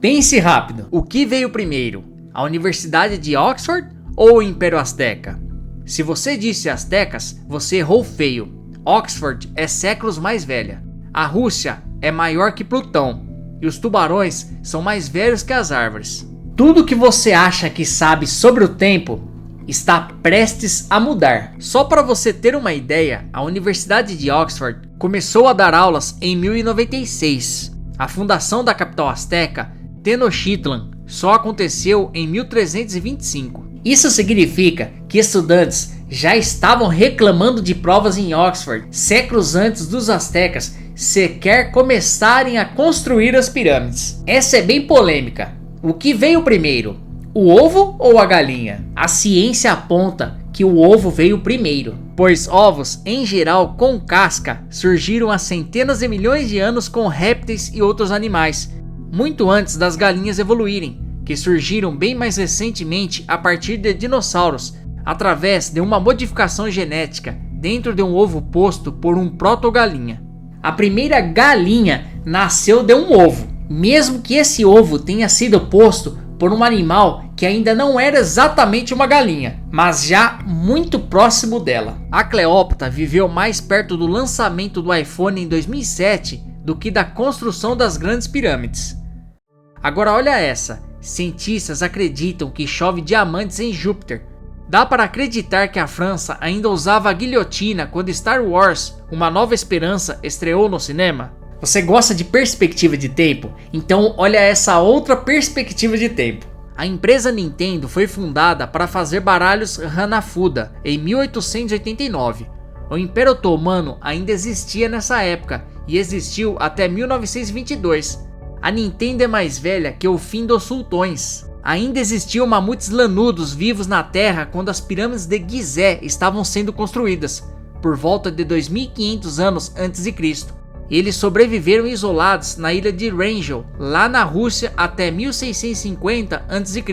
Pense rápido. O que veio primeiro? A Universidade de Oxford ou o Império Azteca? Se você disse Aztecas, você errou feio. Oxford é séculos mais velha. A Rússia é maior que Plutão. E os tubarões são mais velhos que as árvores. Tudo que você acha que sabe sobre o tempo está prestes a mudar. Só para você ter uma ideia, a Universidade de Oxford começou a dar aulas em 1096. A fundação da capital azteca, Tenochtitlan, só aconteceu em 1325. Isso significa que estudantes já estavam reclamando de provas em Oxford séculos antes dos aztecas sequer começarem a construir as pirâmides. Essa é bem polêmica. O que veio primeiro? O ovo ou a galinha? A ciência aponta que o ovo veio primeiro, pois ovos, em geral com casca, surgiram há centenas de milhões de anos com répteis e outros animais, muito antes das galinhas evoluírem, que surgiram bem mais recentemente a partir de dinossauros, através de uma modificação genética dentro de um ovo posto por um proto-galinha. A primeira galinha nasceu de um ovo, mesmo que esse ovo tenha sido posto por um animal que ainda não era exatamente uma galinha, mas já muito próximo dela. A Cleópatra viveu mais perto do lançamento do iPhone em 2007 do que da construção das grandes pirâmides. Agora olha essa, cientistas acreditam que chove diamantes em Júpiter. Dá para acreditar que a França ainda usava a guilhotina quando Star Wars, Uma Nova Esperança, estreou no cinema? Você gosta de perspectiva de tempo? Então olha essa outra perspectiva de tempo. A empresa Nintendo foi fundada para fazer baralhos Hanafuda em 1889. O Império Otomano ainda existia nessa época e existiu até 1922. A Nintendo é mais velha que o fim dos sultões. Ainda existiam mamutes lanudos vivos na Terra quando as pirâmides de Gizé estavam sendo construídas, por volta de 2500 anos antes de Cristo. Eles sobreviveram isolados na ilha de Wrangel, lá na Rússia, até 1650 a.C.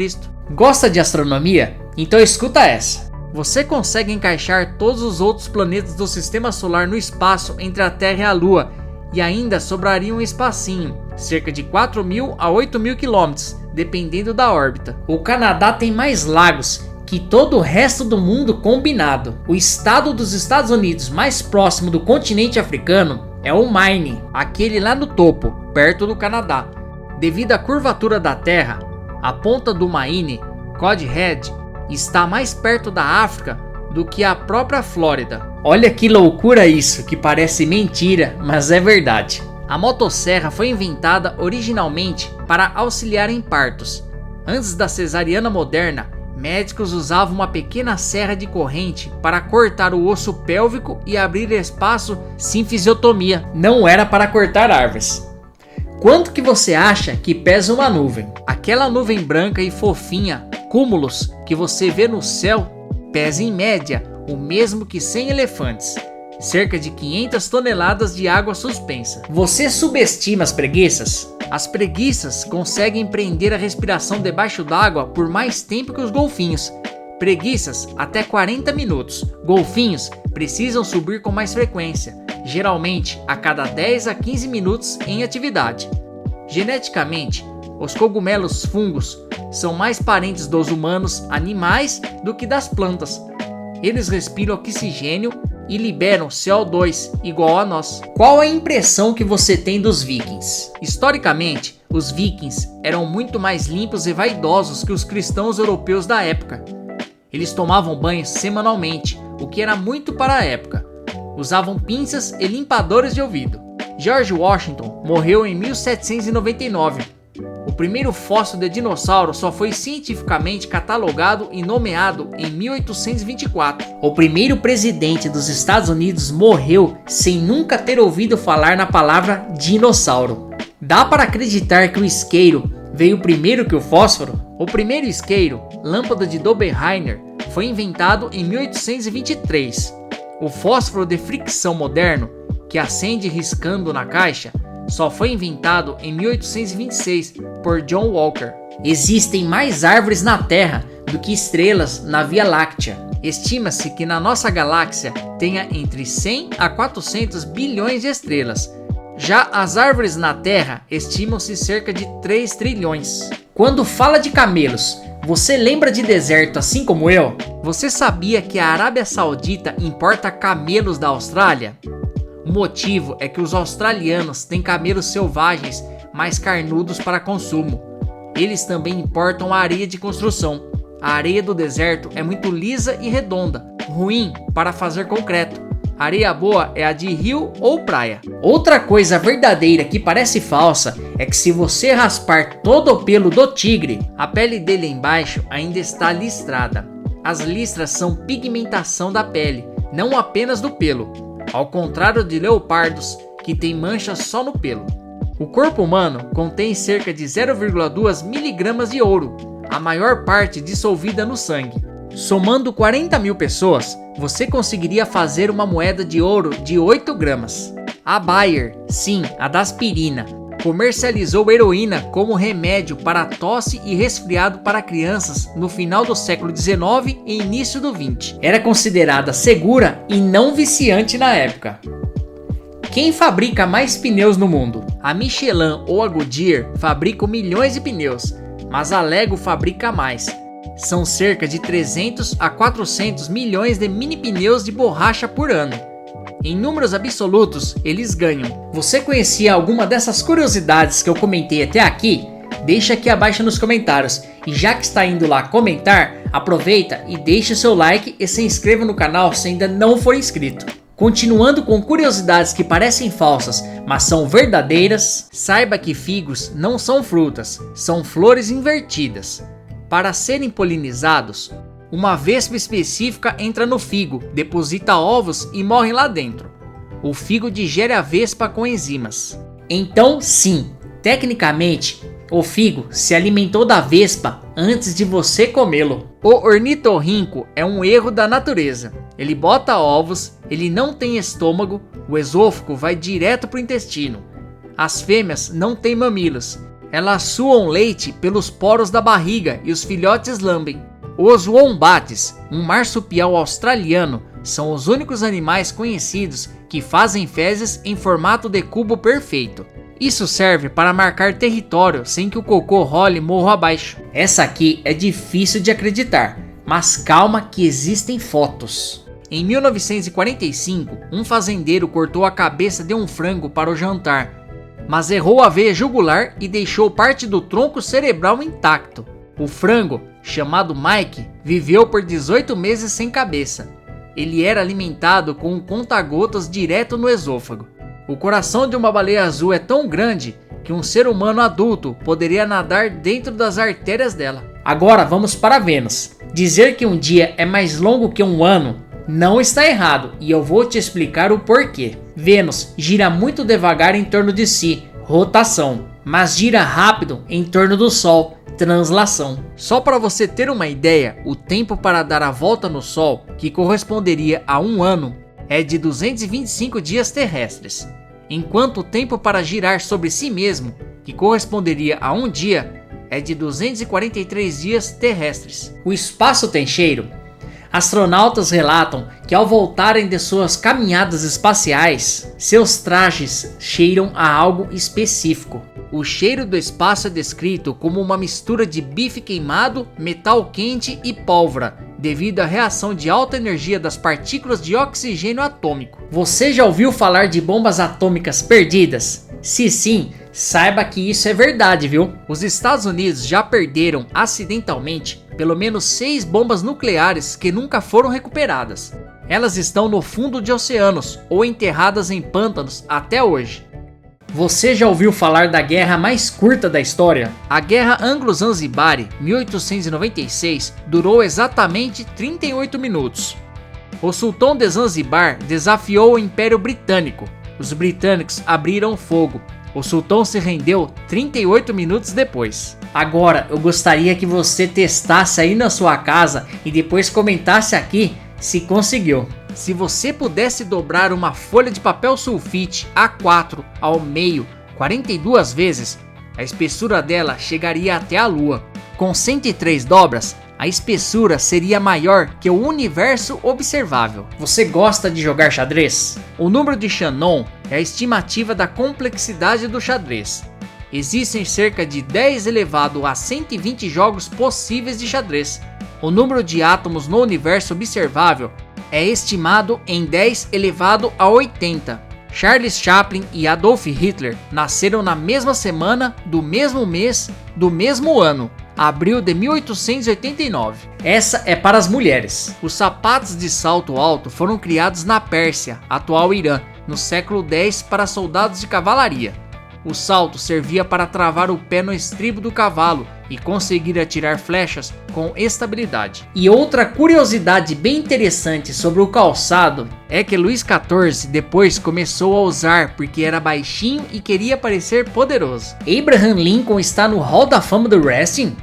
Gosta de astronomia? Então escuta essa. Você consegue encaixar todos os outros planetas do Sistema Solar no espaço entre a Terra e a Lua, e ainda sobraria um espacinho, cerca de 4.000 a 8.000 km, dependendo da órbita. O Canadá tem mais lagos que todo o resto do mundo combinado. O estado dos Estados Unidos mais próximo do continente africano é o Maine, aquele lá no topo, perto do Canadá. Devido à curvatura da Terra, a ponta do Maine, Cod Head, está mais perto da África do que a própria Flórida. Olha que loucura isso, que parece mentira, mas é verdade. A motosserra foi inventada originalmente para auxiliar em partos. Antes da cesariana moderna, médicos usavam uma pequena serra de corrente para cortar o osso pélvico e abrir espaço sem fisiotomia. Não era para cortar árvores. Quanto que você acha que pesa uma nuvem? Aquela nuvem branca e fofinha, cúmulos, que você vê no céu, pesa em média o mesmo que 100 elefantes. Cerca de 500 toneladas de água suspensa. Você subestima as preguiças? As preguiças conseguem prender a respiração debaixo d'água por mais tempo que os golfinhos. Preguiças até 40 minutos. Golfinhos precisam subir com mais frequência, geralmente a cada 10 a 15 minutos em atividade. Geneticamente, os cogumelos fungos são mais parentes dos humanos animais do que das plantas. Eles respiram oxigênio e liberam CO2 igual a nós. Qual a impressão que você tem dos vikings? Historicamente, os vikings eram muito mais limpos e vaidosos que os cristãos europeus da época. Eles tomavam banho semanalmente, o que era muito para a época. Usavam pinças e limpadores de ouvido. George Washington morreu em 1799. O primeiro fóssil de dinossauro só foi cientificamente catalogado e nomeado em 1824. O primeiro presidente dos Estados Unidos morreu sem nunca ter ouvido falar na palavra dinossauro. Dá para acreditar que o isqueiro veio primeiro que o fósforo? O primeiro isqueiro, lâmpada de Dobenheimer, foi inventado em 1823. O fósforo de fricção moderno, que acende riscando na caixa, só foi inventado em 1826 por John Walker. Existem mais árvores na Terra do que estrelas na Via Láctea. Estima-se que na nossa galáxia tenha entre 100 a 400 bilhões de estrelas. Já as árvores na Terra estimam-se cerca de 3 trilhões. Quando fala de camelos, você lembra de deserto assim como eu? Você sabia que a Arábia Saudita importa camelos da Austrália? O motivo é que os australianos têm camelos selvagens mais carnudos para consumo. Eles também importam areia de construção. A areia do deserto é muito lisa e redonda, ruim para fazer concreto. Areia boa é a de rio ou praia. Outra coisa verdadeira que parece falsa é que se você raspar todo o pelo do tigre, a pele dele embaixo ainda está listrada. As listras são pigmentação da pele, não apenas do pelo, ao contrário de leopardos, que tem manchas só no pelo. O corpo humano contém cerca de 0,2 miligramas de ouro, a maior parte dissolvida no sangue. Somando 40 mil pessoas, você conseguiria fazer uma moeda de ouro de 8 gramas. A Bayer, sim, a da aspirina, comercializou heroína como remédio para tosse e resfriado para crianças no final do século XIX e início do XX. Era considerada segura e não viciante na época. Quem fabrica mais pneus no mundo? A Michelin ou a Goodyear fabricam milhões de pneus, mas a Lego fabrica mais. São cerca de 300 a 400 milhões de mini pneus de borracha por ano. Em números absolutos, eles ganham. Você conhecia alguma dessas curiosidades que eu comentei até aqui? Deixa aqui abaixo nos comentários. E já que está indo lá comentar, aproveita e deixa o seu like e se inscreva no canal se ainda não for inscrito. Continuando com curiosidades que parecem falsas, mas são verdadeiras, saiba que figos não são frutas, são flores invertidas. Para serem polinizados, uma vespa específica entra no figo, deposita ovos e morre lá dentro. O figo digere a vespa com enzimas. Então, sim, tecnicamente, o figo se alimentou da vespa antes de você comê-lo. O ornitorrinco é um erro da natureza. Ele bota ovos, ele não tem estômago, o esôfago vai direto para o intestino. As fêmeas não têm mamilos. Elas suam leite pelos poros da barriga e os filhotes lambem. Os wombates, um marsupial australiano, são os únicos animais conhecidos que fazem fezes em formato de cubo perfeito. Isso serve para marcar território sem que o cocô role morro abaixo. Essa aqui é difícil de acreditar, mas calma que existem fotos. Em 1945, um fazendeiro cortou a cabeça de um frango para o jantar, mas errou a veia jugular e deixou parte do tronco cerebral intacto. O frango, chamado Mike, viveu por 18 meses sem cabeça. Ele era alimentado com um conta-gotas direto no esôfago. O coração de uma baleia azul é tão grande que um ser humano adulto poderia nadar dentro das artérias dela. Agora vamos para Vênus. Dizer que um dia é mais longo que um ano não está errado, e eu vou te explicar o porquê. Vênus gira muito devagar em torno de si, rotação, mas gira rápido em torno do Sol, translação. Só para você ter uma ideia, o tempo para dar a volta no Sol, que corresponderia a um ano, é de 225 dias terrestres, enquanto o tempo para girar sobre si mesmo, que corresponderia a um dia, é de 243 dias terrestres. O espaço tem cheiro? Astronautas relatam que ao voltarem de suas caminhadas espaciais, seus trajes cheiram a algo específico. O cheiro do espaço é descrito como uma mistura de bife queimado, metal quente e pólvora, devido à reação de alta energia das partículas de oxigênio atômico. Você já ouviu falar de bombas atômicas perdidas? Se sim, saiba que isso é verdade, viu? Os Estados Unidos já perderam acidentalmente pelo menos 6 bombas nucleares que nunca foram recuperadas. Elas estão no fundo de oceanos ou enterradas em pântanos até hoje. Você já ouviu falar da guerra mais curta da história? A Guerra Anglo-Zanzibari, 1896, durou exatamente 38 minutos. O sultão de Zanzibar desafiou o Império Britânico. Os britânicos abriram fogo. O sultão se rendeu 38 minutos depois. Agora, eu gostaria que você testasse aí na sua casa e depois comentasse aqui se conseguiu. Se você pudesse dobrar uma folha de papel sulfite A4 ao meio 42 vezes, a espessura dela chegaria até a Lua. Com 103 dobras, a a espessura seria maior que o universo observável. Você gosta de jogar xadrez? O número de Shannon é a estimativa da complexidade do xadrez. Existem cerca de 10 elevado a 120 jogos possíveis de xadrez. O número de átomos no universo observável é estimado em 10 elevado a 80. Charles Chaplin e Adolf Hitler nasceram na mesma semana, do mesmo mês, do mesmo ano, abril de 1889. Essa é para as mulheres. Os sapatos de salto alto foram criados na Pérsia, atual Irã, no século X para soldados de cavalaria. O salto servia para travar o pé no estribo do cavalo e conseguir atirar flechas com estabilidade. E outra curiosidade bem interessante sobre o calçado é que Luís XIV depois começou a usar porque era baixinho e queria parecer poderoso. Abraham Lincoln está no Hall da Fama do Wrestling?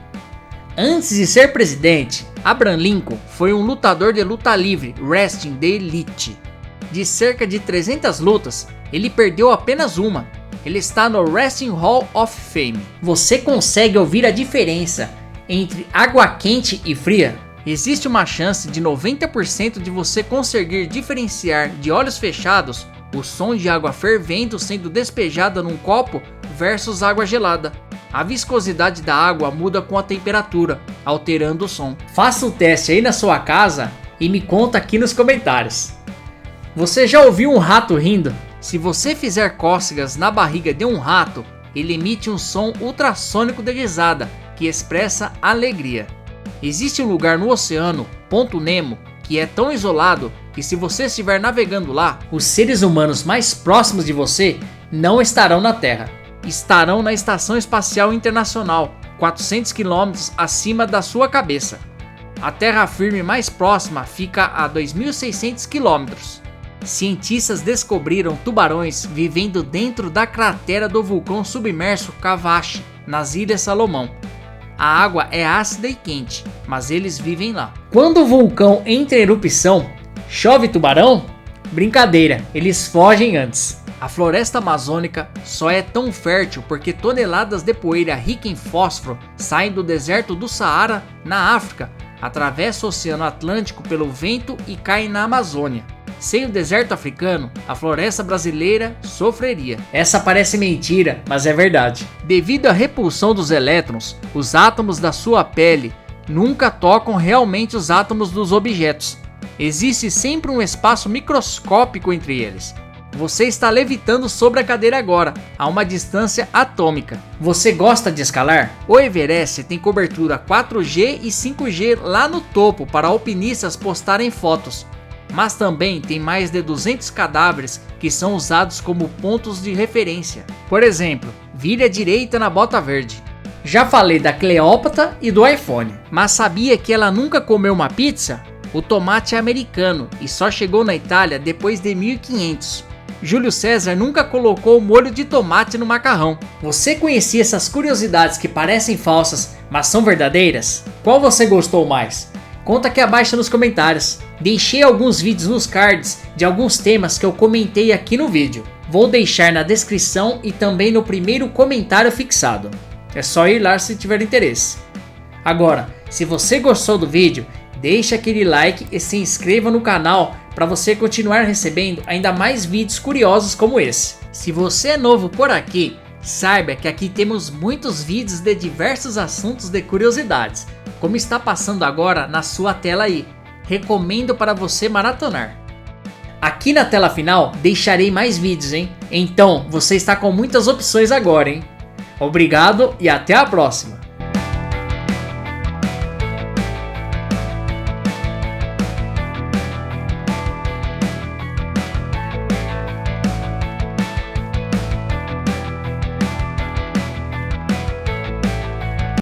Antes de ser presidente, Abraham Lincoln foi um lutador de luta livre, wrestling de elite. De cerca de 300 lutas, ele perdeu apenas uma. Ele está no Wrestling Hall of Fame. Você consegue ouvir a diferença entre água quente e fria? Existe uma chance de 90% de você conseguir diferenciar de olhos fechados o som de água fervendo sendo despejada num copo versus água gelada. A viscosidade da água muda com a temperatura, alterando o som. Faça o teste aí na sua casa e me conta aqui nos comentários. Você já ouviu um rato rindo? Se você fizer cócegas na barriga de um rato, ele emite um som ultrassônico de risada, que expressa alegria. Existe um lugar no oceano, Ponto Nemo, que é tão isolado que se você estiver navegando lá, os seres humanos mais próximos de você não estarão na Terra. Estarão na Estação Espacial Internacional, 400 km acima da sua cabeça. A terra firme mais próxima fica a 2.600 km. Cientistas descobriram tubarões vivendo dentro da cratera do vulcão submerso Cavache, nas Ilhas Salomão. A água é ácida e quente, mas eles vivem lá. Quando o vulcão entra em erupção, chove tubarão? Brincadeira, eles fogem antes. A floresta amazônica só é tão fértil porque toneladas de poeira rica em fósforo saem do deserto do Saara, na África, atravessam o Oceano Atlântico pelo vento e caem na Amazônia. Sem o deserto africano, a floresta brasileira sofreria. Essa parece mentira, mas é verdade. Devido à repulsão dos elétrons, os átomos da sua pele nunca tocam realmente os átomos dos objetos. Existe sempre um espaço microscópico entre eles. Você está levitando sobre a cadeira agora, a uma distância atômica. Você gosta de escalar? O Everest tem cobertura 4G e 5G lá no topo para alpinistas postarem fotos. Mas também tem mais de 200 cadáveres que são usados como pontos de referência. Por exemplo, vire à direita na Bota Verde. Já falei da Cleópatra e do iPhone, mas sabia que ela nunca comeu uma pizza? O tomate é americano e só chegou na Itália depois de 1500. Júlio César nunca colocou molho de tomate no macarrão. Você conhecia essas curiosidades que parecem falsas, mas são verdadeiras? Qual você gostou mais? Conta aqui abaixo nos comentários. Deixei alguns vídeos nos cards de alguns temas que eu comentei aqui no vídeo. Vou deixar na descrição e também no primeiro comentário fixado. É só ir lá se tiver interesse. Agora, se você gostou do vídeo, deixa aquele like e se inscreva no canal para você continuar recebendo ainda mais vídeos curiosos como esse. Se você é novo por aqui, saiba que aqui temos muitos vídeos de diversos assuntos de curiosidades, como está passando agora na sua tela aí. Recomendo para você maratonar. Aqui na tela final deixarei mais vídeos, hein? Então você está com muitas opções agora, hein? Obrigado e até a próxima!